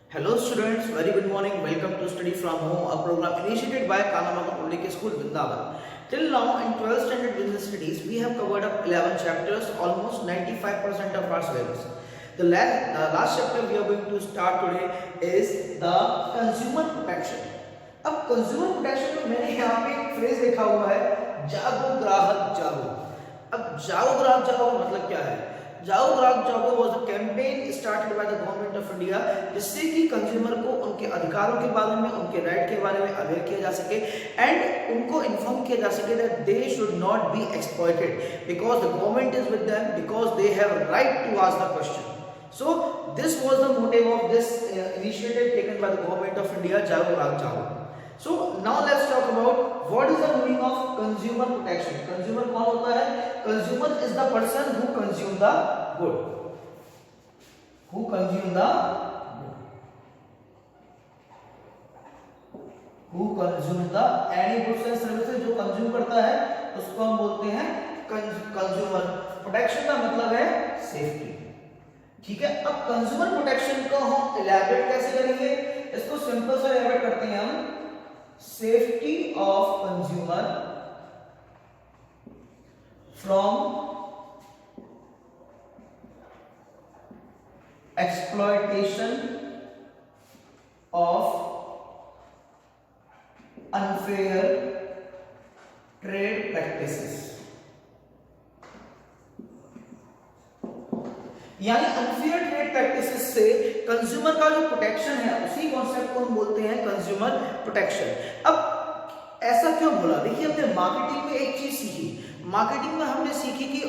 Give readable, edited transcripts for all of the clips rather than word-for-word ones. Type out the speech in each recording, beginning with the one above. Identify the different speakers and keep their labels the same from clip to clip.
Speaker 1: Hello students, very good morning. Welcome to Study from Home, a program initiated by Kanamaka Public School, Vrindavan. Till now, in 12th standard business studies, we have covered up 11 chapters, almost 95% of our syllabus. The last chapter we are going to start today is the consumer protection. अब consumer protection में मैंने यहाँ पे एक phrase लिखा हुआ है, जागो ग्राहक जागो। अब जागो ग्राहक जागो का मतलब क्या है? जागो ग्राहक जागो was a campaign started by the government of India, जिससे कि कंज्यूमर को उनके अधिकारों के बारे में, उनके राइट के बारे में अवेयर किया जा सके एंड उनको इन्फॉर्म किया जा सके that they should not be exploited because the government is with them, because they have right to ask the question. So this was the motive of this initiative taken by the government of India, Jago Grahak Jago. So now let's talk about what is the meaning of consumer protection. Consumer कौन होता है? Consumer is the person who consume the good. Who consume the good. Who consume the any goods and services जो consume करता है उसको हम बोलते हैं consumer. Protection का मतलब है safety. ठीक है. अब कंज्यूमर प्रोटेक्शन को हम इलैबोरेट कैसे करेंगे? इसको सिंपल सा इलैबोरेट करते हैं हम. Safety of consumer from exploitation of unfair trade practices. यानी अनफेयर ट्रेड प्रैक्टिसेस से कंज्यूमर का जो प्रोटेक्शन है, उसी कॉन्सेप्ट को हम बोलते हैं कंज्यूमर प्रोटेक्शन. अब ऐसा क्यों बोला? देखिए, हमने मार्केटिंग में एक चीज सीखी. मार्केटिंग में हमने सीखी कि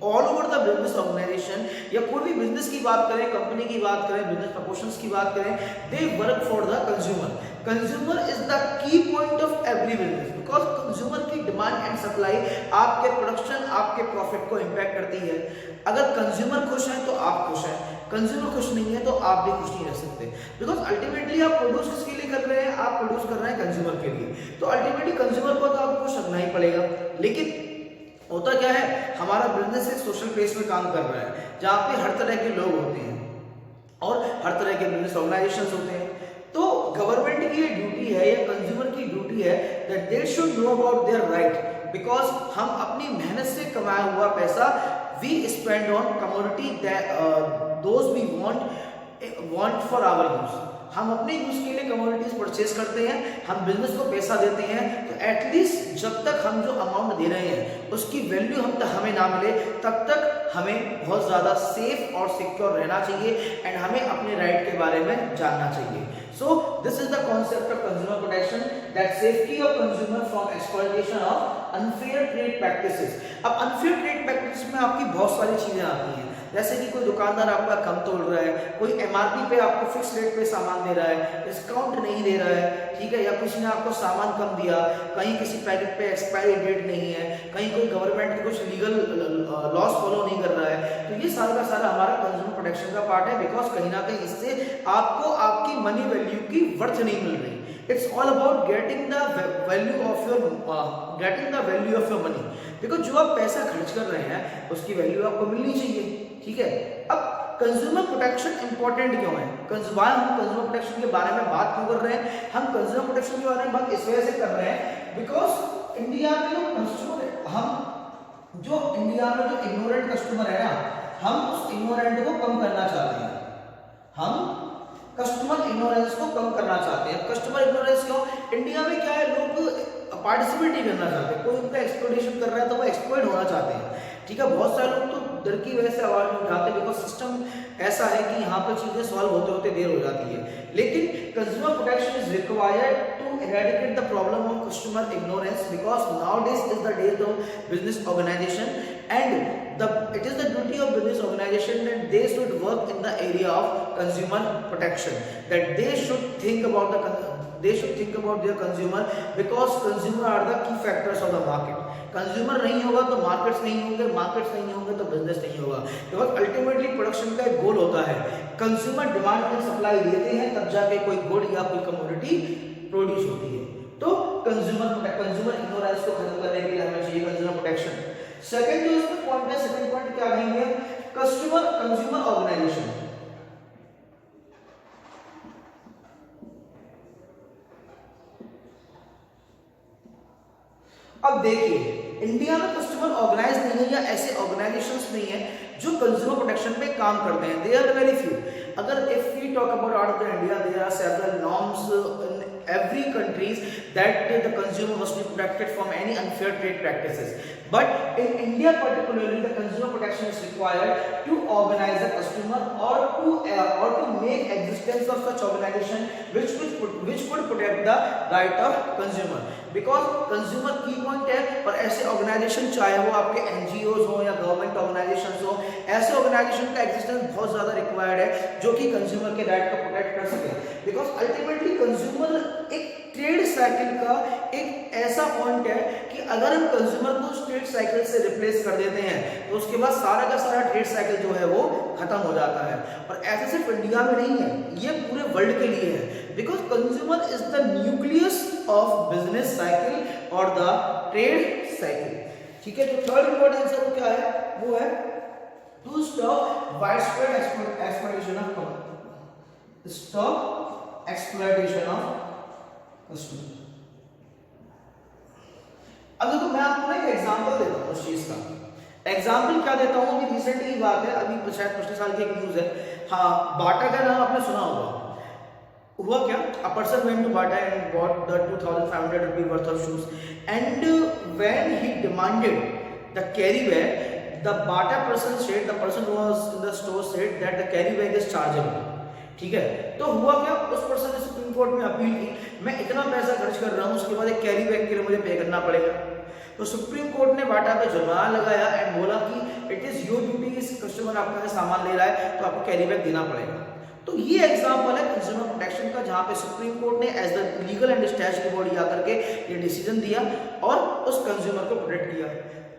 Speaker 1: all over the business organization या कोई भी बिजनेस की बात करें, कंपनी की बात करें, बिजनेस प्रपोर्शंस की बात करें, they work for the consumer. Consumer is the key point of every business, because consumer की डिमांड एंड सप्लाई आपके प्रोडक्शन, आपके प्रॉफिट को इंपैक्ट करती है. अगर कंज्यूमर खुश है तो आप खुश हैं, कंज्यूमर खुश नहीं है तो आप भी खुश नहीं रह सकते. बिकॉज अल्टीमेटली आप प्रोड्यूस किसके लिए कर रहे हैं? आप प्रोड्यूस कर रहे हैं कंज्यूमर के लिए. तो अल्टीमेटली कंज्यूमर को तो आपको खुश रखना ही पड़ेगा. लेकिन होता क्या है, हमारा बिजनेस एक सोशल बेस में काम कर रहा है, जहाँ पे हर तरह के लोग होते हैं और हर तरह के बिजनेस ऑर्गेनाइजेशंस होते हैं. तो गवर्नमेंट की ये ड्यूटी है या कंज्यूमर की ड्यूटी है that they should know about their right, because हम अपनी मेहनत से कमाया हुआ पैसा we spend on commodity that those we want for our use. हम अपने यूज के लिए कमोडिटीज परचेज करते हैं, हम बिजनेस को पैसा देते हैं, तो एटलीस्ट जब तक हम जो अमाउंट दे रहे हैं उसकी वैल्यू हमें ना मिले, तब तक हमें बहुत ज़्यादा सेफ और सिक्योर रहना चाहिए एंड हमें अपने राइट के बारे में जानना चाहिए. So this is the concept of consumer protection, that safety of consumer from exploitation of unfair trade practices. अब unfair trade practices में आपकी बहुत सारी चीजें आती हैं, जैसे कि कोई दुकानदार आपका कम तोल रहा है, कोई एमआरपी पे आपको फिक्स रेट पे सामान दे रहा है, डिस्काउंट नहीं दे रहा है, ठीक है, या किसी ने आपको सामान कम दिया, कहीं किसी पैकेट पे एक्सपायरी डेट नहीं है, कहीं कोई गवर्नमेंट कुछ लीगल लॉस फॉलो नहीं कर रहा है. तो ये सारा का सारा हमारा कंज्यूमर प्रोटेक्शन का पार्ट है, बिकॉज कहीं ना कहीं इससे आपको आपकी मनी वैल्यू की वर्थ नहीं मिल रही. It's all about getting the value of your money. देखो, जो आप पैसा खर्च कर रहे हैं उसकी वैल्यू आपको मिलनी चाहिए. ठीक है. अब कंज्यूमर प्रोटेक्शन इंपॉर्टेंट क्यों है? हम कंज्यूमर प्रोटेक्शन के बारे में बात क्यों कर रहे हैं? हम कंज्यूमर प्रोटेक्शन के बारे में बात इस वजह से कर रहे हैं बिकॉज इंडिया में जो इग्नोरेंट कस्टमर है ना, हम उस इग्नोरेंट को कम करना चाहते हैं. हम कस्टमर इग्नोरेंस को कम करना चाहते हैं. कस्टमर इग्नोरेंस क्यों? इंडिया में क्या है, लोग पार्टिसिपेट नहीं करना चाहते. कोई उनका एक्सप्लॉइटेशन कर रहा है तो वो एक्सप्लॉइट होना चाहते हैं. ठीक है. बहुत सारे लोग तो डर की वजह से आवाज नहीं उठाते, बिकॉज सिस्टम ऐसा है कि यहाँ पर चीजें सॉल्व होते होते देर हो जाती है. लेकिन consumer protection is required to eradicate the problem of customer ignorance, because nowadays is the days of business organization and it is the duty of business organization that they should work in the area of consumer protection, that they should think about their consumer, because consumer are the key factors of the market. Consumer नहीं होगा तो markets नहीं होंगे, markets नहीं होंगे तो business नहीं होगा. बिकॉज अल्टीमेटली प्रोडक्शन का एक गोल होता है, कंज्यूमर डिमांड एंड सप्लाई देते हैं तब जाके कोई गुड या कोई कमोडिटी प्रोड्यूस होती है. तो कंज्यूमर इग्नोरेंस को खत्म करने के लिए हमें चाहिए कंज्यूमर प्रोटेक्शन. सेकंड जो इसमें पॉइंट है, सेकंड पॉइंट क्या कहेंगे? Consumer organization. अब देखिए इंडिया में कस्टमर ऑर्गेनाइज नहीं है या ऐसे ऑर्गेनाइजेशंस नहीं है जो कंज्यूमर प्रोटेक्शन पे काम करते हैं, दे आर वेरी फ्यू। अगर if we talk about out of the India, there are several norms in every countries that the consumer must be protected from any unfair trade practices, but in India particularly the consumer protection is required to organize the customer or to make existence of such organization which could protect the right of consumer, because consumer की point है। और ऐसे organisation चाहे वो आपके NGOs हो या government organisations हो, ऐसे ऑर्गेनाइजेशन का एग्जिस्टेंस बहुत ज्यादा रिक्वायर्ड है जो कि कंज्यूमर के राइट को प्रोटेक्ट कर सके, बिकॉज अल्टीमेटली कंज्यूमर एक ट्रेड साइकिल का एक ऐसा पॉइंट है कि अगर हम कंज्यूमर को उस ट्रेड साइकिल से रिप्लेस कर देते हैं तो उसके बाद सारा का सारा ट्रेड साइकिल जो है वो खत्म हो जाता है। और ऐसा सिर्फ इंडिया में नहीं है, ये पूरे वर्ल्ड के लिए है, because consumer is the nucleus of business cycle और द ट्रेड साइकिल। ठीक है, तो थर्ड इंपॉर्टेंट आंसर क्या है, वो है to stop widespread exploitation of customer. अब देखो मैं आपको एक एग्जांपल देता हूँ उस चीज का। एग्जांपल क्या देता हूँ कि रिसेंटली की बात है, अभी शायद पिछले साल की एक न्यूज है। हाँ, बाटा का नाम आपने सुना होगा। हुआ क्या, a person went to Bata and bought the 2,500 rupee worth of shoes, and when he demanded the carry bag, the Bata person said, the person who was in the store said that the carry bag is chargeable। ठीक है, तो हुआ क्या, उस person ने supreme court में appeal की, मैं इतना पैसा खर्च कर रहा हूँ, उसके बाद एक कैरी बैग के लिए मुझे पे करना पड़ेगा। तो सुप्रीम कोर्ट ने बाटा पे जुर्माना लगाया एंड बोला कि इट इज योर ड्यूटी, इस कस्टमर आपका सामान ले रहा है तो आपको कैरी बैग देना पड़ेगा। तो ये एग्जांपल है कंज्यूमर प्रोटेक्शन का, जहां पे सुप्रीम कोर्ट ने as the legal and statutory body आकर के ये डिसीजन दिया और उस कंज्यूमर को प्रोटेक्ट किया।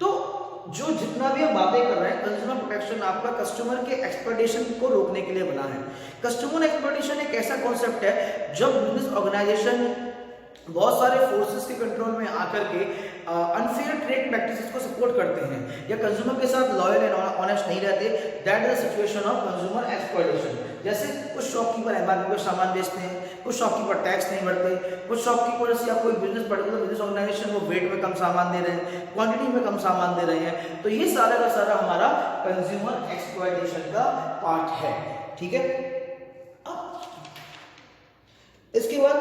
Speaker 1: तो जो जितना भी हम बातें कर रहे हैं, कंज्यूमर प्रोटेक्शन आपका कस्टमर के एक्सप्लॉयटेशन को रोकने के लिए बना है। कस्टमर एक्सप्लॉयटेशन एक ऐसा कॉन्सेप्ट है जब बिजनेस ऑर्गेनाइजेशन बहुत सारे फोर्सेस के कंट्रोल में आकर के अनफेयर ट्रेड प्रैक्टिसेस को सपोर्ट करते हैं या कंज्यूमर के साथ लॉयल एंड ऑनेस्ट नहीं रहते, that is the situation of consumer exploitation. जैसे कुछ शॉपकीपर एमआरपी पर सामान बेचते हैं, कुछ शॉपकीपर टैक्स नहीं भरते, कुछ शॉपकीपर्स या कोई बिजनेस पर्टिकुलर बिजनेस ऑर्गेनाइजेशन वो वेट में कम सामान दे रहे हैं, क्वांटिटी में कम सामान दे रहे हैं। तो ये सारा का सारा हमारा कंज्यूमर एक्सप्लॉयटेशन का पार्ट है। ठीक है, इसके बाद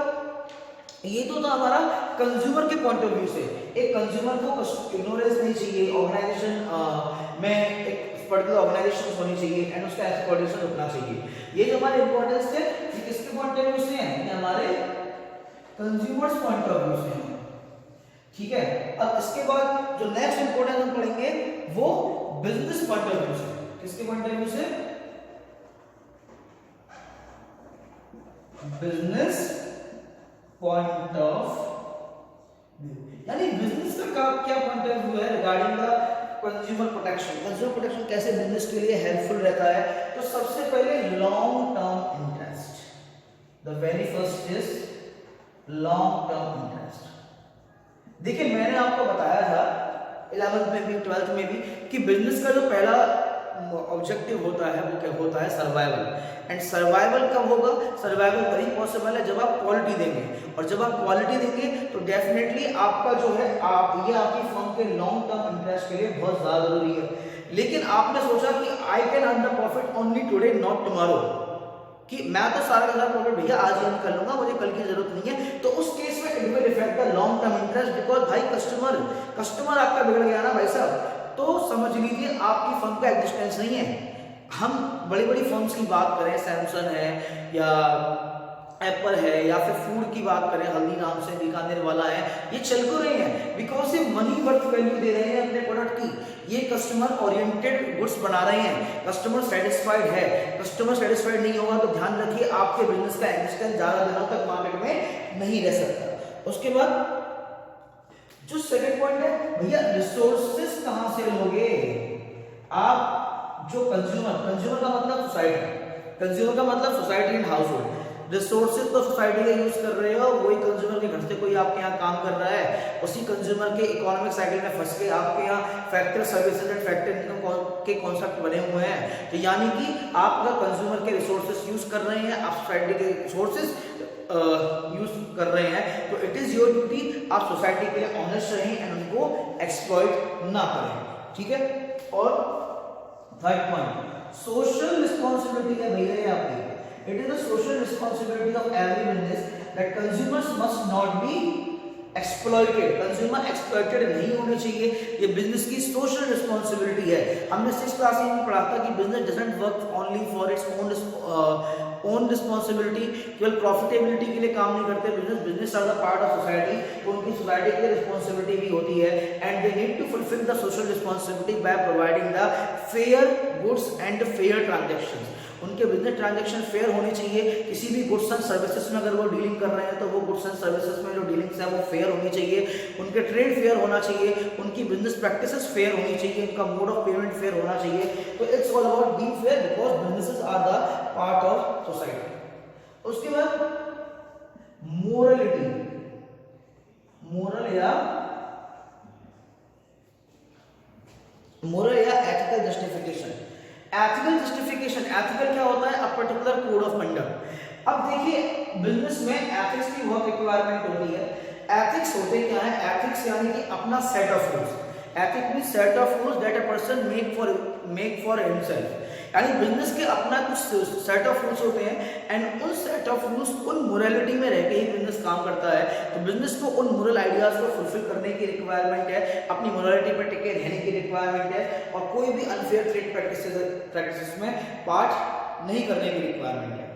Speaker 1: ये तो था हमारा कंज्यूमर के पॉइंट ऑफ व्यू से। एक कंज्यूमर को इग्नोरेंस नहीं चाहिए, ऑर्गेनाइजेशन में एक पर्टिकुलर ऑर्गेनाइजेशन होनी चाहिए एंड उसका एक्सप्लॉयटेशन रुकना चाहिए। ये जो हमारे इंपॉर्टेंस थे ये किसके पॉइंट ऑफ व्यू से हैं, ये हमारे कंज्यूमर्स पॉइंट ऑफ व्यू से हैं। ठीक है, अब इसके बाद जो नेक्स्ट इंपॉर्टेंस हम पढ़ेंगे वो बिजनेस पॉइंट ऑफ व्यू से। किसके पॉइंट ऑफ व्यू से, बिजनेस पॉइंट ऑफ व्यू, यानी बिजनेस का क्या पॉइंट ऑफ व्यू है regarding the consumer protection. Consumer protection कैसे बिजनेस के लिए हेल्पफुल रहता है, तो सबसे पहले long term interest, the very first is long term interest. देखिए मैंने आपको बताया था 11th में भी 12th में भी कि बिजनेस का जो पहला ऑब्जेक्टिव होता है वो क्या होता है, सर्वाइवल। एंड सर्वाइवल कब होगा, सर्वाइवल तभी पॉसिबल है जब आप क्वालिटी देंगे, और जब आप क्वालिटी देंगे तो डेफिनेटली आपका जो है ये आपकी फर्म के लॉन्ग टर्म इंटरेस्ट के लिए बहुत ज्यादा जरूरी है। लेकिन आपने सोचा कि I can earn the profit only today not tomorrow, कि मैं तो सारा का सारा प्रॉफिट भैया आज ही कर लूंगा, मुझे कल की जरूरत नहीं है। तो उस केस में it will effect the long term interest, because भाई कस्टमर आपका बिगड़ गया ना भाई साहब, तो समझ लीजिए आपकी फर्म का एग्जिस्टेंस नहीं है। हम बड़ी बड़ी फर्म्स की बात करें, सैमसंग है या एप्पल है, या फिर फूड की बात करें, हल्दीराम से बीकानेर वाला है, ये चल क्यों रहे हैं, बिकॉज ये मनी वर्थ वैल्यू दे रहे हैं अपने प्रोडक्ट की, ये कस्टमर ओरिएंटेड गुड्स बना रहे हैं, कस्टमर सेटिस्फाइड है। कस्टमर सेटिस्फाइड नहीं होगा तो ध्यान रखिए आपके बिजनेस का एग्जिस्टेंस ज्यादा दिनों तक मार्केट में नहीं रह सकता। उसके बाद जो सेकंड पॉइंट है भैया, रिसोर्सेज कहां से लोगे आप, जो कंज्यूमर का मतलब सोसाइटी, कंज्यूमर का मतलब society and house hold. Resources तो सोसाइटी का यूज कर रहे हो, वही कंज्यूमर के घर से कोई आपके यहाँ काम कर रहा है, उसी कंज्यूमर के इकोनॉमिक साइकिल में फंस के आपके यहाँ factor services and factor income के कॉन्सेप्ट बने हुए हैं। तो यानी कि आप अगर कंज्यूमर के रिसोर्सेज यूज कर रहे हैं, आप सोसाइटी के रिसोर्सेज यूज कर रहे हैं, तो इट इज योर ड्यूटी, आप सोसाइटी के लिए ऑनेस्ट रहें एंड उनको एक्सप्लॉइट ना करें, ठीक है। और थर्ड पॉइंट सोशल रिस्पॉन्सिबिलिटी है भैया ये आपकी, it is the social responsibility of every business that consumers must not be exploited, consumer exploited नहीं होने चाहिए, ये बिजनेस की सोशल रिस्पॉन्सिबिलिटी है। हमने 6th क्लास में पढ़ा था कि business doesn't work only for its own responsibility, केवल प्रॉफिटेबिलिटी के लिए काम नहीं करते business are the part of society, तो उनकी सोसाइटी के लिए रिस्पॉन्सिबिलिटी भी होती है and they need to fulfil the social responsibility by providing the fair goods and fair transactions. उनके बिजनेस ट्रांजैक्शन फेयर होने चाहिए, किसी भी गुड्स एंड सर्विसेज में अगर वो डीलिंग कर रहे हैं तो वो गुड्स एंड सर्विसेज में जो डीलिंग्स है वो फेयर होनी चाहिए, उनके ट्रेड फेयर होना चाहिए, उनकी बिजनेस प्रैक्टिसेस फेयर होनी चाहिए, उनका मोड ऑफ पेमेंट फेयर होना चाहिए। तो it's all about being fair because businesses are the part of society. उसके बाद मोरलिटी, मोरल या ethical justification. Ethical justification, ethical क्या होता है? A particular code of conduct. अब देखिए बिजनेस में एथिक्स की बहुत रिक्वायरमेंट होती है। एथिक्स होते क्या है? एथिक्स यानी कि अपना set of rules. Ethics means set of rules that a person make for himself, यानी बिजनेस के अपना कुछ सेट ऑफ रूल्स होते हैं एंड उन सेट ऑफ रूल्स उन मोरालिटी में रह के ही बिजनेस काम करता है। तो बिजनेस को उन मोरल आइडियाज को फुलफिल करने की रिक्वायरमेंट है, अपनी मोरालिटी पर टिके रहने की रिक्वायरमेंट है और कोई भी अनफेयर ट्रेड प्रैक्टिसेस में पार्ट नहीं करने की रिक्वायरमेंट है।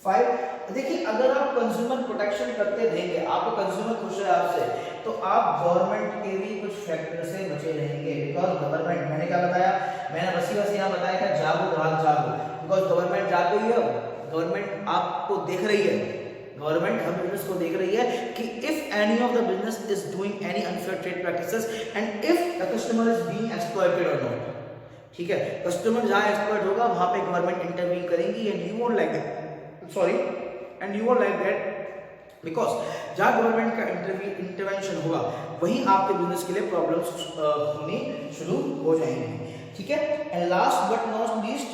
Speaker 1: 5 देखिए अगर आप कंज्यूमर प्रोटेक्शन करते रहेंगे, आपको कंज्यूमर खुश है आपसे, तो आप गवर्नमेंट के भी कुछ फैक्टर से बचे रहेंगे। बिकॉज गवर्नमेंट, मैंने क्या बताया? मैंने बस यहाँ बताया क्या? जागो ग्राहक जागो। बिकॉज गवर्नमेंट जाग गई है, गवर्नमेंट आपको देख रही है, गवर्नमेंट हम बिजनेस को देख रही है कि if any of the business is doing any unfair trade practices and if the customer is being exploited और नॉट, ठीक है। कस्टमर जहां एक्सप्लॉइट होगा वहां पे गवर्नमेंट इंटरवीन करेंगी and you won't like that, sorry and you won't like that because जहां government का इंटरवेंशन होगा वहीं आपके बिजनेस के लिए प्रॉब्लम्स होनी शुरू हो जाएंगी, ठीक है। And last but not least,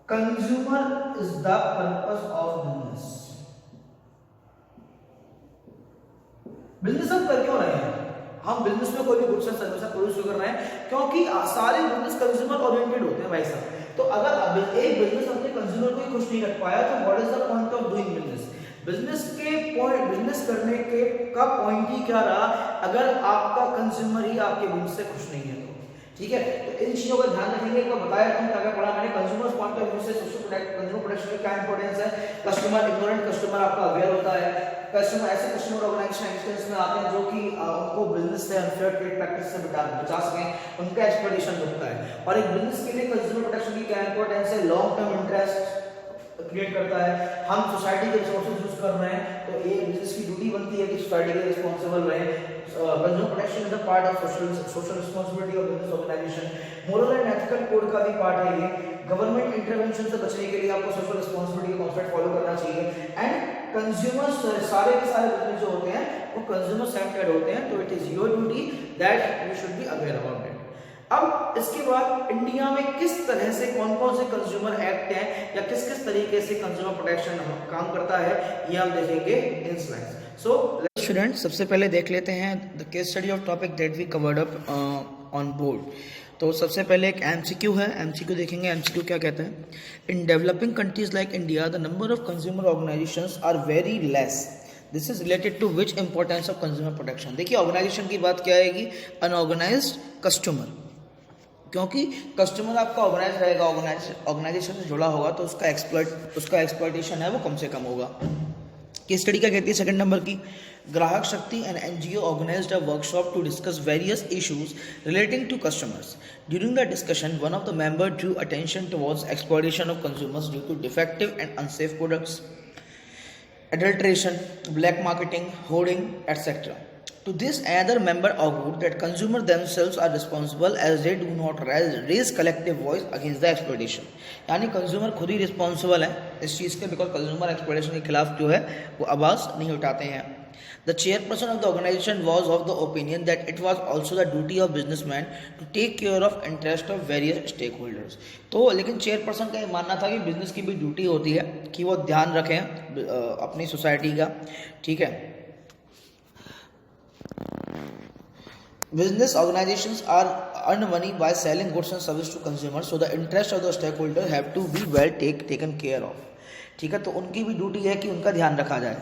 Speaker 1: consumer is the purpose of business. Business हम कर क्यों रहे हैं? हम बिजनेस में कोई भी गुड्स एंड सर्विसेज प्रोड्यूस कर रहे हैं क्योंकि सारे बिजनेस कंज्यूमर ओरिएंटेड होते हैं भाई साहब। तो अगर एक बिजनेस अपने कंज्यूमर को ही खुश नहीं रख पाया तो what is the point of doing business? Business करने के का पॉइंट ही क्या रहा अगर आपका कंज्यूमर ही आपके बिजनेस से खुश नहीं है तो, ठीक है। तो इन चीजों का ध्यान रखेंगे। तो बताया तुम क्या पढ़ा मैंने, कंज्यूमर पॉइंट ऑफ व्यू से कंज्यूमर प्रोटेक्शन की क्या इंपॉर्टेंस है। कस्टमर, इग्नोरेंट कस्टमर आपका अवेयर होता है, कस्टमर ऐसे कस्टमर ऑर्गेनाइजेशन एक्सटेंस में आते हैं जो कि उनको बिजनेस से अनफेयर ट्रेड प्रैक्टिस से बचा सकें, उनका एक्सप्लॉइटेशन रुकता है। और एक बिजनेस के लिए कंज्यूमर प्रोटेक्शन की क्या इंपॉर्टेंस है? लॉन्ग टर्म इंटरेस्ट क्रिएट करता है। हम सोसाइटी के रिसोर्सेज यूज कर रहे हैं तो एक बिजनेस की ड्यूटी बनती है कि सोसाइटी के रिस्पॉन्सिबल रहे। Consumer protection is the part of social responsibility of business organization. Moral and ethical code का भी पार्ट है ये। गवर्नमेंट इंटरवेंशन से बचने के लिए आपको सोशल रिस्पॉन्सिबिलिटी का कॉन्सेप्ट फॉलो करना चाहिए। एंड कंज्यूमर्स सारे के सारे बिजनेस जो होते हैं वो कंज्यूमर सेंटर्ड होते हैं, तो it is your duty that you should be aware about it. अब इसके बाद इंडिया में किस तरह से कौन-कौन से कंज्यूमर एक्ट हैं या किस-किस तरीके से कंज्यूमर प्रोटेक्शन काम करता है ये हम देखेंगे इन स्लाइड्स। सो स्टूडेंट्स सबसे पहले देख लेते हैं the case study of topic that we covered up on board. तो सबसे पहले एक एमसीक्यू है, एमसीक्यू देखेंगे। एमसीक्यू क्या कहता है? In developing countries like India the number of consumer organizations are very less, this is related to which importance of consumer protection. देखिए ऑर्गेनाइजेशन की बात क्या आएगी? अनऑर्गेनाइज्ड कस्टमर, क्योंकि कस्टमर आपका ऑर्गेनाइज रहेगा, ऑर्गेनाइजेशन से जुड़ा होगा तो उसका एक्सप्लॉइटेशन है वो कम से कम होगा। केस स्टडी क्या कहती है? सेकंड नंबर की, Grahak Shakti and NGO organized a workshop to discuss various issues relating to customers. During the discussion one of the member drew attention towards exploitation of consumers due to defective and unsafe products, adulteration, black marketing, hoarding, etc. To this, another member argued that consumers themselves are responsible as they do not raise collective voice against the exploitation. यानी consumer खुद ही responsible है इस चीज़ के, because consumer exploitation के खिलाफ जो है वो आवाज़ नहीं उठाते हैं। The chairperson of the organization was of the opinion that it was also the duty of businessman to take care of interest of various stakeholders. तो लेकिन चेयरपर्सन का ये मानना था कि बिजनेस की भी ड्यूटी होती है कि वो ध्यान रखें अपनी सोसाइटी का, ठीक है. Business organizations are earn money by selling goods and services to consumers, so the interest of the stakeholder have to be well taken care of. ठीक है, तो उनकी भी ड्यूटी है कि उनका ध्यान रखा जाए.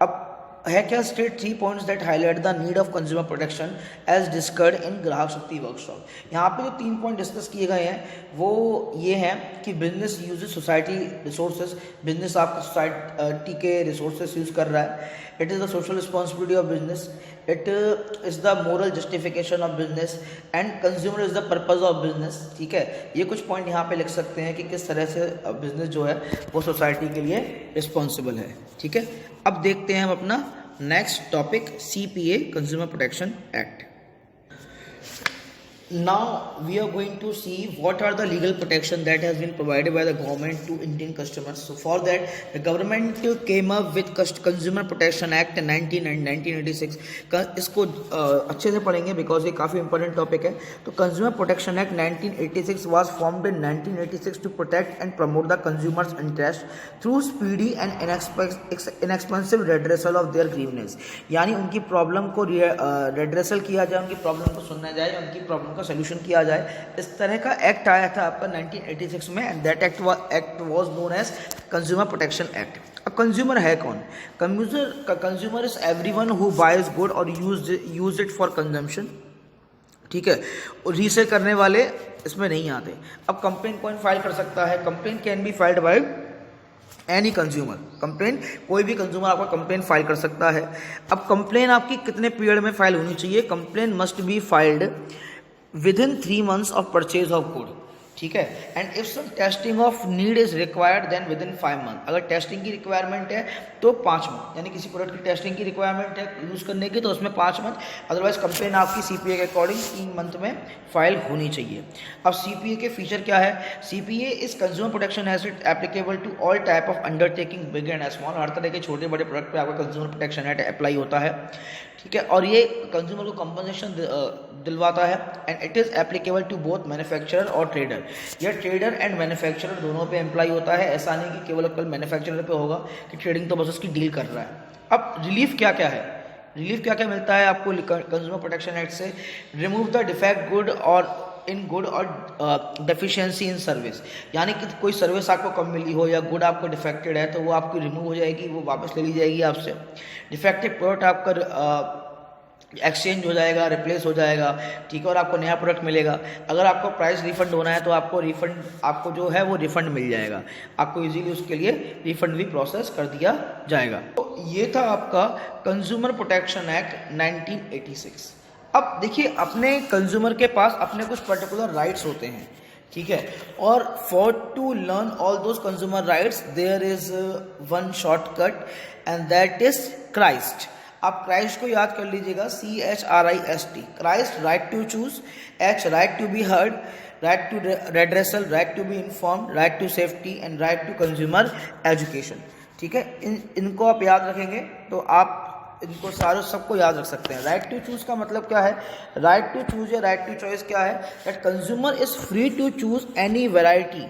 Speaker 1: अब है क्या, state 3 points that highlight the need of consumer protection as discussed in Grahak Shakti workshop. यहाँ पे जो 3 पॉइंट डिस्कस किए गए हैं वो ये हैं कि business uses society resources, business आपका सोसाइटी के रिसोर्सेज यूज कर रहा है. It is the social responsibility of business, it is the moral justification of business and consumer is the purpose of business. ठीक है, ये कुछ पॉइंट यहाँ पे लिख सकते हैं कि किस तरह से बिजनेस जो है वो सोसाइटी के लिए रिस्पॉन्सिबल है. ठीक है, अब देखते हैं हम अपना next topic, CPA consumer protection act. Now we are going to see what are the legal protection that has been provided by the government to Indian customers. So for that the government came up with Consumer Protection Act 1986. इसको अच्छे से पढ़ेंगे because ये काफ़ी important topic है. तो Consumer Protection Act 1986 was formed in 1986 to protect and promote the consumers' interest through speedy and inexpensive redressal of their grievance. यानी उनकी प्रॉब्लम को redressal किया जाए, उनकी प्रॉब्लम को सुना जाए, उनकी प्रॉब्लम का सोल्यूशन किया जाए. इस तरह का एक्ट आया था आपका 1986 में and that act was known as consumer protection act. अब कंज्यूमर है कौन? Consumer is everyone who buys good और यूज इट फॉर कंजम्पशन. ठीक है, और रीसेल करने वाले इसमें नहीं आते. अब कंप्लेन कौन फाइल कर सकता है? Complain can be filed by any consumer. Complain कोई भी कंज्यूमर आपका कंप्लेन फाइल कर सकता है. अब कंप्लेन आपकी कितने पीरियड में फाइल होनी चाहिए? Complain must be filed within 3 months of purchase of good. ठीक है, and if some testing of need is required then within 5 month. अगर टेस्टिंग की रिक्वायरमेंट है तो 5 मंथ, यानी किसी प्रोडक्ट की टेस्टिंग की रिक्वायरमेंट है यूज़ करने की तो उसमें 5 मंथ. अदरवाइज कंप्लेन आपकी CPA के अकॉर्डिंग 3 मंथ में फाइल होनी चाहिए. अब CPA के फीचर क्या है? CPA is consumer protection as it applicable to all type of undertaking big and small. हर तरह के छोटे बड़े प्रोडक्ट पे आपका कंज्यूमर प्रोटेक्शन एक्ट अप्लाई होता है. ठीक है, और ये कंज्यूमर को कंपनसेशन दिलवाता है and it is applicable to both manufacturer और ट्रेडर. यह ट्रेडर एंड मैन्युफैक्चरर दोनों पे अप्लाई होता है. ऐसा नहीं कि केवल कल मैन्युफैक्चरर पे होगा कि ट्रेडिंग तो बस उसकी डील कर रहा है. अब रिलीफ क्या क्या है? रिलीफ क्या क्या मिलता है आपको कंज्यूमर प्रोटेक्शन एक्ट से? रिमूव द डिफेक्ट गुड और इन गुड और डेफिशिएंसी इन सर्विस. यानी कि कोई सर्विस आपको कम मिली हो या गुड आपको डिफेक्टेड है तो वो आपकी रिमूव हो जाएगी, वो वापस ले ली जाएगी आपसे. डिफेक्टिव प्रोडक्ट आपका एक्सचेंज हो जाएगा, रिप्लेस हो जाएगा. ठीक है, और आपको नया प्रोडक्ट मिलेगा. अगर आपको प्राइस रिफंड होना है तो आपको रिफंड, आपको जो है वो रिफंड मिल जाएगा. आपको इजीली उसके लिए रिफंड भी प्रोसेस कर दिया जाएगा. तो ये था आपका कंज्यूमर प्रोटेक्शन एक्ट 1986. अब देखिए, अपने कंज्यूमर के पास अपने कुछ पर्टिकुलर राइट्स होते हैं. ठीक है, और for to learn all those consumer rights there is one shortcut and that is Christ. आप क्राइस्ट को याद कर लीजिएगा, CHRIST. Christ, right to choose. H, right to be heard. Right to redressal, right to be informed, right to safety and right to consumer education. ठीक है, इनको आप याद रखेंगे तो आप इनको सारे सबको याद रख सकते हैं. राइट टू चूज का मतलब क्या है? राइट टू चूज या राइट टू चॉइस क्या है? That consumer is free to choose any variety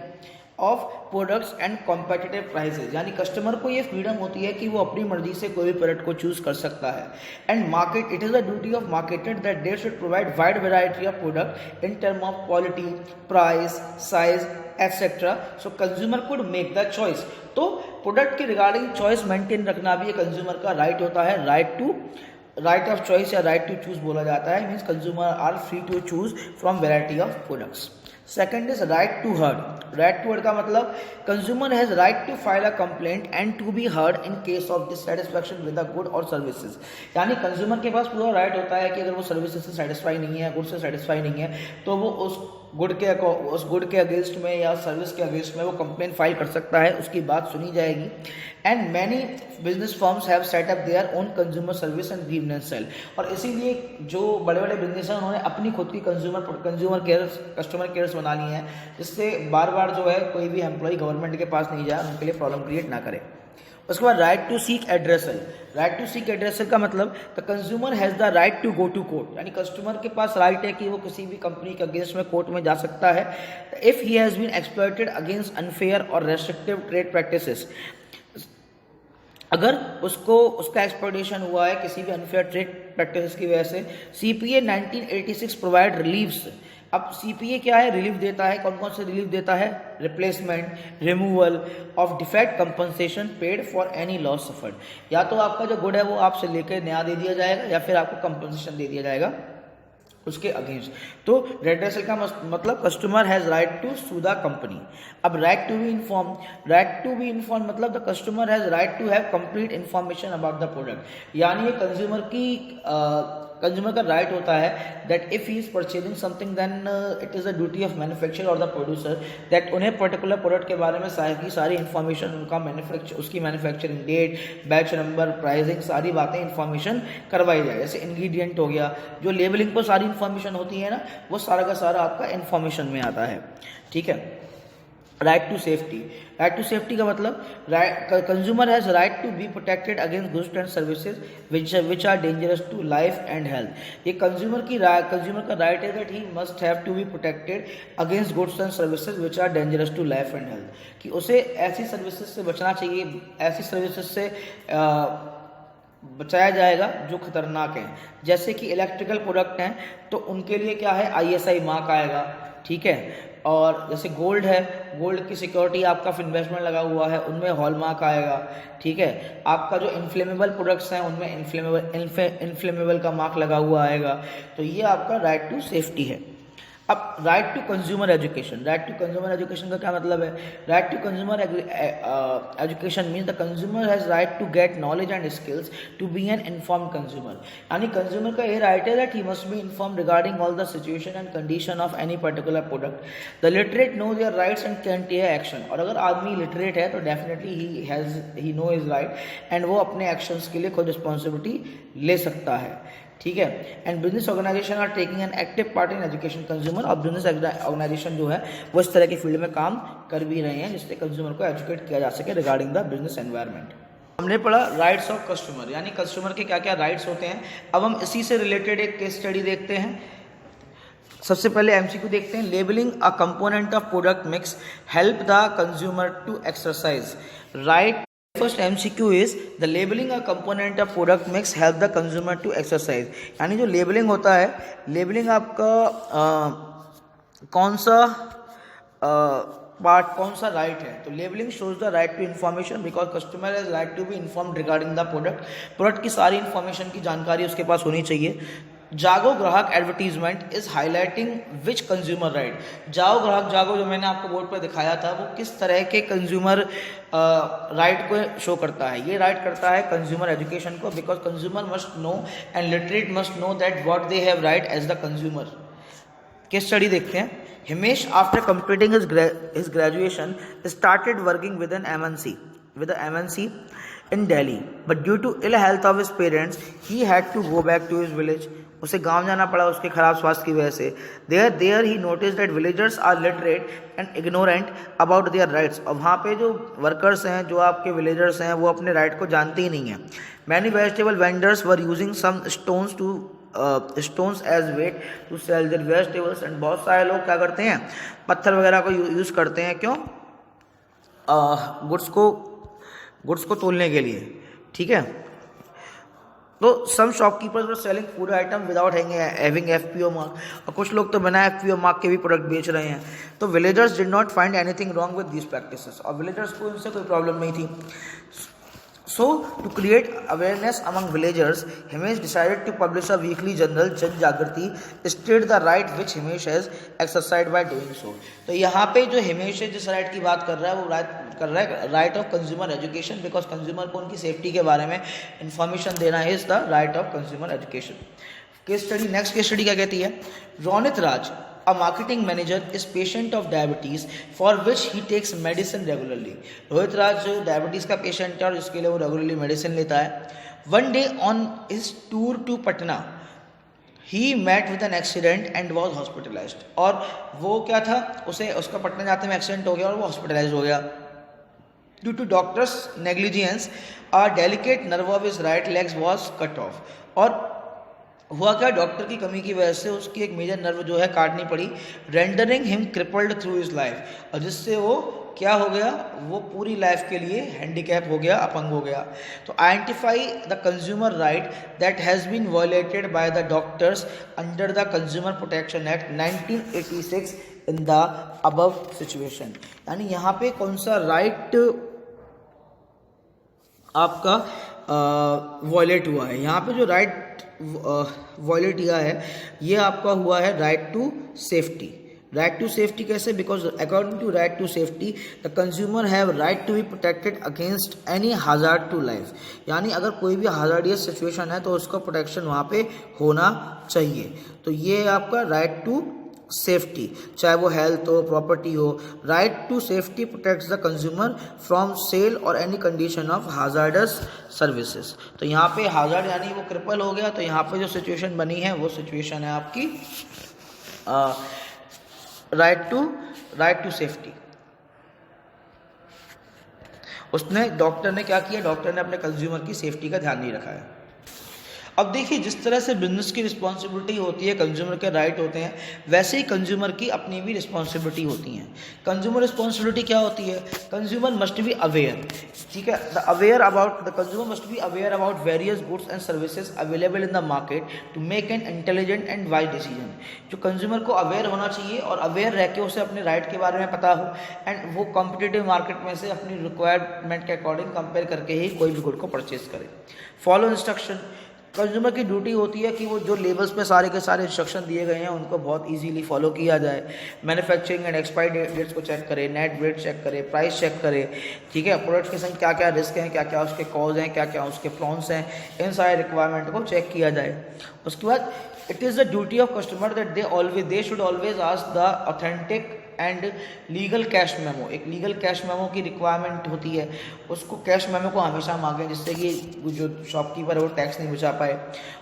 Speaker 1: of products and competitive prices. यानी कस्टमर को ये फ्रीडम होती है कि वो अपनी मर्जी से कोई भी प्रोडक्ट को चूज कर सकता है. And market, it is the duty of marketer that they should provide wide variety of product in term of quality, price, size etcetera. So consumer could make the choice. तो product के regarding choice maintain रखना भी consumer का right होता है. Right of choice या right to choose बोला जाता है. Means consumer are free to choose from variety of products. Second is right to heard. Right to heard का मतलब consumer has right to file a complaint and to be heard in case of dissatisfaction with the good और services. यानी consumer के पास पूरा right होता है कि अगर वो सर्विसेज से सेटिस्फाई नहीं है, गुड से सेटिस्फाई नहीं है, तो वो उस गुड के अगेंस्ट में या सर्विस के अगेंस्ट में वो कंप्लेंट फाइल कर सकता है. उसकी बात सुनी जाएगी. And many business firms have set up their own consumer service and grievance cell. और इसीलिए जो बड़े बड़े बिजनेस हैं उन्होंने अपनी खुद की कंज्यूमर कस्टमर केयर्स बना ली हैं, जिससे बार बार जो है कोई भी एम्प्लॉय गवर्नमेंट के पास नहीं जाए, उनके लिए प्रॉब्लम क्रिएट ना करे. उसके बाद right to seek addressal. Right to seek addressal का मतलब the consumer has the right to go to court, यानी कस्टमर के पास राइट है कि वो किसी भी कंपनी के अगेंस्ट में कोर्ट में जा सकता है if he has been exploited against unfair और रेस्ट्रिक्टिव ट्रेड प्रैक्टिसेस। अगर उसको उसका एक्सप्लॉइटेशन हुआ है किसी भी अनफेयर ट्रेड प्रैक्टिसेस की वजह से। CPA 1986 provide reliefs. अब CPA क्या है, रिलीफ देता है। कौन कौन से रिलीफ देता है? Replacement, removal of defect, compensation paid for any loss suffered. या तो आपका जो गुड है वो आपसे लेकर नया दे दिया जाएगा या फिर आपको कंपनसेशन दे दिया जाएगा उसके अगेंस्ट। तो रेड्रेसल का मतलब customer has right to sue the company. अब right to be inform, right to be inform मतलब the customer has right to have complete information about the product, यानी ये कंज्यूमर का राइट होता है that if he is purchasing something then it is a duty of manufacturer और the producer that उन्हें particular product के बारे में सारी इन्फॉर्मेशन, उनका उसकी manufacturing date, batch number, pricing, सारी बातें इन्फॉर्मेशन करवाई जाए। जैसे इंग्रेडिएंट हो गया, जो लेबलिंग पर सारी इन्फॉर्मेशन होती है ना, वो सारा का सारा आपका इन्फॉर्मेशन में आता है। ठीक है। Right to safety. Right to safety का मतलब consumer has right to be protected against goods and services which are dangerous to life and health. ये कंज्यूमर का राइट है that he must have to be protected against goods and services which are dangerous to life and health, कि उसे ऐसी services से बचना चाहिए, ऐसी सर्विसेज से बचाया जाएगा जो खतरनाक हैं। जैसे कि इलेक्ट्रिकल प्रोडक्ट हैं तो उनके लिए क्या है, ISI मार्क आएगा। ठीक है। और जैसे गोल्ड है, गोल्ड की सिक्योरिटी आपका इन्वेस्टमेंट लगा हुआ है, उनमें हॉलमार्क आएगा। ठीक है। आपका जो इन्फ्लेमेबल प्रोडक्ट्स हैं उनमें इन्फ्लेमेबल का मार्क लगा हुआ आएगा। तो ये आपका राइट टू सेफ्टी है। अब right to consumer education. Right to consumer education का क्या मतलब है? Right to consumer education means the consumer has right to get knowledge and skills to be an inform consumer, यानी कंज्यूमर का ये right है that he must be inform regarding all the situation and condition of any particular product. The literate know their rights and can take action. और अगर आदमी literate है तो definitely he know his right and वो अपने actions के लिए खुद रिस्पॉन्सिबिलिटी ले सकता है। ठीक है। And business organisation are taking an active part in education consumer. और बिजनेस ऑर्गेनाइजेशन जो है वो इस तरह की फील्ड में काम कर भी रहे हैं जिससे कंज्यूमर को एजुकेट किया जा सके रिगार्डिंग द बिजनेस एनवायरनमेंट। हमने पढ़ा राइट्स ऑफ कस्टमर, यानी कस्टमर के क्या क्या राइट्स होते हैं। अब हम इसी से रिलेटेड एक केस स्टडी देखते हैं। सबसे पहले MCQ देखते हैं। Labelling a component of product mix help the consumer to exercise right. First MCQ is the labeling a component of product mix help the consumer to exercise, यानी जो labelling होता है, लेबलिंग आपका कौन सा पार्ट, कौन सा राइट है। तो labelling shows the right to information because customer has right to be informed regarding the product की सारी इन्फॉर्मेशन की जानकारी उसके पास होनी चाहिए। जागो ग्राहक advertisement is highlighting which consumer right. जाओ ग्राहक जागो जो मैंने आपको बोर्ड पर दिखाया था वो किस तरह के कंज्यूमर राइट को शो करता है। ये राइट करता है कंज्यूमर एजुकेशन को because consumer must know and literate must know that what they have right as the consumer. Case study देखते हैं। Himesh after completing his graduation started working with an MNC in Delhi, but due to ill health of his parents, he had to go back to his village. उसे गांव जाना पड़ा उसके खराब स्वास्थ्य की वजह से। There he noticed that villagers are literate and ignorant about their rights. और वहाँ पे जो वर्कर्स हैं, जो आपके विलेजर्स हैं, वो अपने राइट को जानते ही नहीं हैं। Many vegetable vendors were using some stones as weight to sell their vegetables, and बहुत सारे लोग क्या करते हैं, पत्थर वगैरह को यूज़ करते हैं। क्यों? गुड्स को तोलने के लिए। ठीक है। तो some shopkeepers were selling food item without having FPO mark, और कुछ लोग तो बिना FPO मार्क के भी प्रोडक्ट बेच रहे हैं। तो villagers did not find anything wrong with these practices, और विलेजर्स को इनसे कोई प्रॉब्लम नहीं थी। So, to create awareness among villagers, Himesh decided to publish a weekly journal, Jan Jagrati, state the right which Himesh has exercised by doing so. तो यहाँ पे जो हिमेश है जिस राइट की बात कर रहा है वो right of consumer education, because consumer को उनकी सेफ्टी के बारे में इंफॉर्मेशन देना is the right of consumer education. Case study, next case study क्या कहती है। रोनित राज, a marketing manager, is patient of diabetes for which he takes medicine regularly. Rohit Raj diabetes का पेशेंट है और जिसके लिए वो रेगुलरली मेडिसिन लेता है। One day on his tour to Patna, he met with an accident and was hospitalized. और वो क्या था, उसका पटना जाते में एक्सीडेंट हो गया और वो हॉस्पिटलाइज हो गया। Due to doctor's negligence, a delicate nerve of his right leg was cut off. और हुआ क्या, डॉक्टर की कमी की वजह से उसकी एक मेजर नर्व जो है काटनी पड़ी, rendering him crippled through his life, और जिससे वो क्या हो गया, वो पूरी लाइफ के लिए हैंडीकैप हो गया, अपंग हो गया. तो identify the consumer right that has been violated by the doctors under the consumer protection act 1986 in the above situation. यानी यहाँ पे कौन सा राइट आपका वॉयलेट हुआ है. यहाँ पे जो राइट वॉयलेट किया है ये आपका हुआ है right to safety. Right to safety कैसे? Because according to right to safety the consumer have right to be protected against any hazard to life. यानी अगर कोई भी hazardous सिचुएशन है तो उसका प्रोटेक्शन वहाँ पे होना चाहिए. तो ये आपका राइट टू सेफ्टी, चाहे वो हेल्थ हो, प्रॉपर्टी हो. Right to safety protects the consumer from sale और any condition of hazardous services. तो यहाँ पे हाजार्ड यानी वो क्रिपल हो गया, तो यहाँ पे जो सिचुएशन बनी है वो सिचुएशन है आपकी राइट टू सेफ्टी. उसने डॉक्टर ने क्या किया, डॉक्टर ने अपने कंज्यूमर की सेफ्टी का ध्यान नहीं रखा है. अब देखिए, जिस तरह से बिजनेस की रिस्पॉन्सिबिलिटी होती है, कंज्यूमर के राइट होते हैं, वैसे ही कंज्यूमर की अपनी भी रिस्पॉन्सिबिलिटी होती है. कंज्यूमर रिस्पॉन्सिबिलिटी क्या होती है? Consumer must be aware. ठीक है, the consumer must be aware about various goods and services available in the market to make an intelligent and wise decision. जो कंज्यूमर को अवेयर होना चाहिए और अवेयर रह के उसे अपने राइट के बारे में पता हो, एंड वो कॉम्पिटिटिव मार्केट में से अपनी रिक्वायरमेंट के अकॉर्डिंग कंपेयर करके ही कोई भी गुड को परचेज करे. Follow instruction. कंज्यूमर की ड्यूटी होती है कि वो जो लेबल्स पे सारे के सारे इंस्ट्रक्शन दिए गए हैं उनको बहुत इजीली फॉलो किया जाए. मैन्युफैक्चरिंग एंड एक्सपायरी डेट्स को चेक करे, नेट वेट चेक करे, प्राइस चेक करे. ठीक है, प्रोडक्ट्स के संग क्या क्या रिस्क हैं, क्या क्या उसके कॉज हैं, क्या क्या उसके प्रॉन्स हैं, इन सारे रिक्वायरमेंट को चेक किया जाए. उसके बाद it is the duty of customer that they should always ask the authentic and legal cash memo. एक लीगल कैश मेमो की रिक्वायरमेंट होती है, उसको कैश मेमो को हमेशा मांगें जिससे कि जो शॉपकीपर है वो टैक्स नहीं बचा पाए.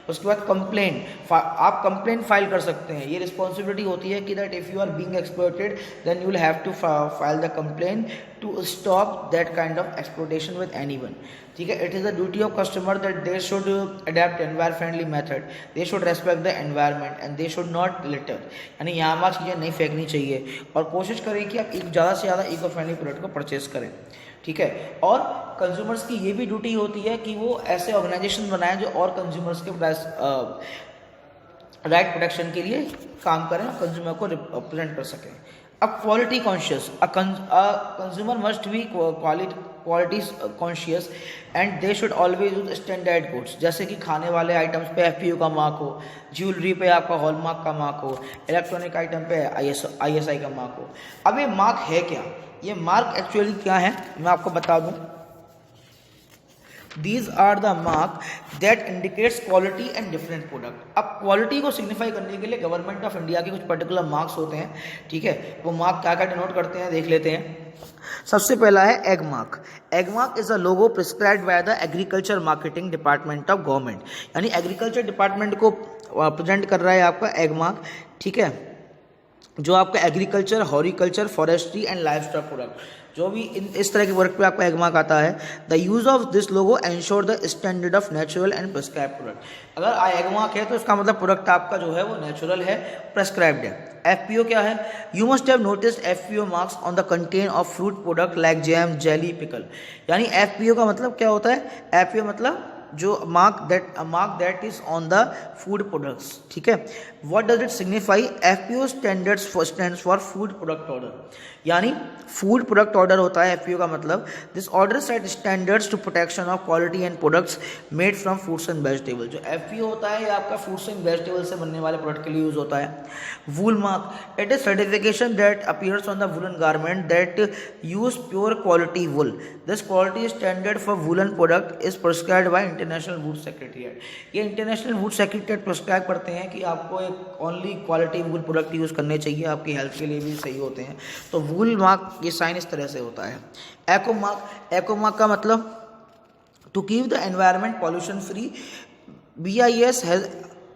Speaker 1: उसके बाद कंप्लेन, आप कंप्लेन फाइल कर सकते हैं. ये रिस्पॉन्सिबिलिटी होती है कि that if you are being exploited then you will have to file the complain to stop that kind of exploitation with anyone. ठीक है, it is the duty of customer that they should adopt enviro friendly method, they should respect the environment and they should not litter. यानी यहाँ वहाँ चीज़ें नहीं फेंकनी चाहिए और कोशिश करें कि आप ज़्यादा से ज़्यादा इको फ्रेंडली प्रोडक्ट को परचेज करें. ठीक है, और कंज्यूमर्स की ये भी ड्यूटी होती है कि वो ऐसे ऑर्गेनाइजेशन बनाएं जो और कंज्यूमर्स के राइट प्रोटेक्शन के लिए काम करें और कंज्यूमर को रिप्रेजेंट कर सकें. अब quality conscious, consumer must B quality conscious and they should always use standard goods. जैसे कि खाने वाले आइटम्स पे FPO का मार्क हो, ज्वेलरी पे आपका हॉलमार्क का मार्क हो, इलेक्ट्रॉनिक आइटम पे ISI का मार्क हो. अब ये मार्क है क्या? ये मार्क एक्चुअली क्या है मैं आपको बता दूं. These are the mark that indicates quality and different product. अब क्वालिटी को सिग्निफाई करने के लिए गवर्नमेंट ऑफ इंडिया के कुछ पर्टिकुलर मार्क्स होते हैं. ठीक है, वो मार्क क्या क्या डिनोट करते हैं देख लेते हैं. सबसे पहला है egg mark. Egg mark is a logo prescribed by the agriculture marketing department of government. यानी एग्रीकल्चर डिपार्टमेंट को प्रेजेंट कर रहा है आपका एग मार्क. ठीक है, जो आपका agriculture, horticulture, forestry and livestock product, जो भी इस तरह के वर्क पे आपका एग मार्क आता है. The use of this logo ensure the standard of natural and prescribe product. अगर एग मार्क है तो इसका मतलब प्रोडक्ट आपका जो है वो नेचुरल है, प्रिस्क्राइब्ड है. FPO क्या है? You must have noticed FPO marks on the contain of fruit product like jam, jelly, pickle. यानी FPO का मतलब क्या होता है? FPO मतलब जो mark that is on the food products. ठीक है, what does it signify? FPO stands for food product order. यानी फूड प्रोडक्ट ऑर्डर होता है FPO का मतलब. This order set standards to protection of quality and products made from fruits and vegetable. जो FPO होता है ये आपका फ्रूट्स एंड वेजिटेबल से बनने वाले प्रोडक्ट के लिए यूज होता है. Wool mark, it is certification that appears on the woolen garment that use pure quality wool. This quality standard for woolen product is prescribed by international wool secretariat. ये international wool secretariat prescribe करते हैं कि आपको एक only quality wool product use करने चाहिए, आपकी health के लिए भी सही होते हैं. तो वूल मार्क ये साइन इस तरह से होता है. एको मार्क का मतलब to keep the environment pollution free. BIS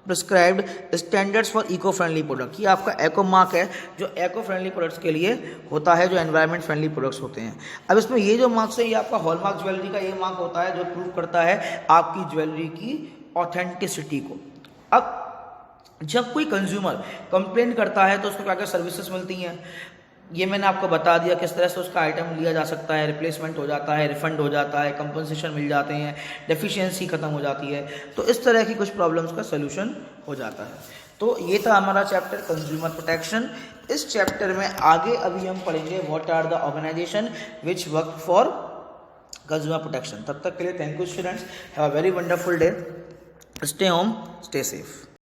Speaker 1: prescribed standards for eco friendly product. ये आपका एको मार्क है जो एको फ्रेंडली प्रोडक्ट्स के लिए होता है, जो एनवायरनमेंट फ्रेंडली प्रोडक्ट्स होते हैं। अब इसमें ये जो मार्क्स है ये आपका हॉलमार्क ज्वेलरी का ये मार्क होता है जो प्रूव करता है आपकी ज्वेलरी की ऑथेंटिसिटी को। अब जब कोई कंज्यूमर कंप्लेंट करता है तो उसको क्या क्या सर्विसेज मिलती हैं, ये मैंने आपको बता दिया किस तरह से उसका आइटम लिया जा सकता है, रिप्लेसमेंट हो जाता है, रिफंड हो जाता है, कंपनसेशन मिल जाते हैं, डेफिशिएंसी खत्म हो जाती है। तो इस तरह की कुछ प्रॉब्लम्स का सोल्यूशन हो जाता है। तो ये था हमारा चैप्टर कंज्यूमर प्रोटेक्शन। इस चैप्टर में आगे अभी हम पढ़ेंगे what are the organisation which work for consumer protection. तब तक के लिए thank you students, have a very wonderful day, stay home, stay safe.